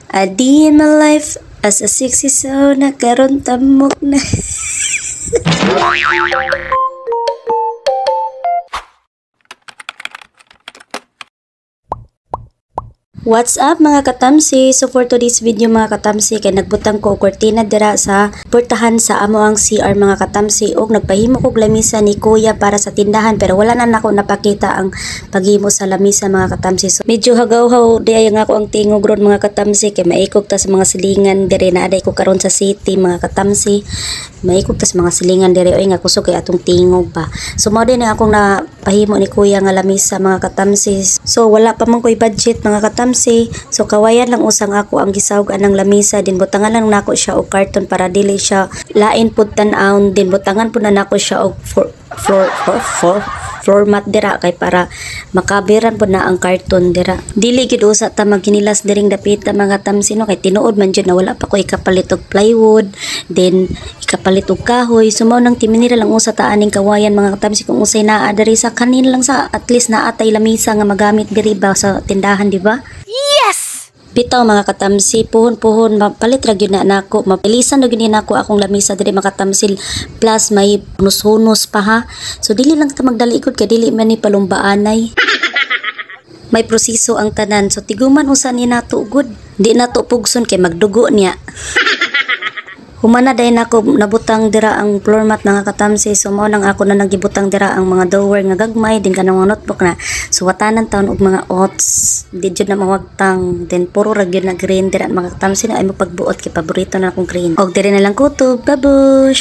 A day in my life as a 60 so nagkaroon tamok na. What's up mga katamsi? So for today's video mga katamsi, kay nagbutang ko og kortina dira sa portahan sa amo ang CR mga katamsi, og nagpahimo kog lamisa ni kuya para sa tindahan, pero wala na nako napakita ang paghimo sa lamisa mga katamsi. So medyo hagaw-haw di ay nga ako ang tingog ron mga katamsi, kay maikog ta sa mga silingan dire na aday ko karon sa city mga katamsi. Maikog ta sa mga silingan dire oy nga kusog kay atong tingog ba. So mao din akong napahimo ni kuya nga lamisa mga katamsi. So wala pa man koy budget mga katamsi. So kawayan lang usang ako ang gisawgan ng lamisa, din butangan lang nako siya og karton para dili siya lain pud tan-aon, din butangan pud na nako siya og floor mat dira kay para makabiran pud na ang karton dira. Dili gid usa ta maghinilas diring dapita mga tamsi no, kay tinuod man jud na wala pa ko ikapalit og plywood, then ikapalit og kahoy. So mao nang timinira lang usa ta aning kawayan mga tamsi kung usay naa diri sa kanin lang sa at least naa tay lamisa nga magamit diri ba sa tindahan, di ba? Yes! Bitaw mga katamsi, puhon-puhon mapalit ra gyud na nako, mapilisan ra gyud ni nako akong lamisa diri mga katamsil, plus may hunus-hunus pa ha. So dili lang ta magdalikod kay dili man ni palumbaanay. May proseso ang tanan, so tiguman usa ni nato good. Di nato pugson kay magdugo niya. Humana day nako nabutang dira ang floor mat mga katamsi. So mao nang ako na nagibutang dira ang mga drawer nga gagmay, din kanang mga notebook na suwatanan taon og mga oats. Di jud na mawagtang, then puro ra gyud na green dira mga katamsi na ay mo pagbuot kay paborito na akong green. Og diri na lang kutob, babush.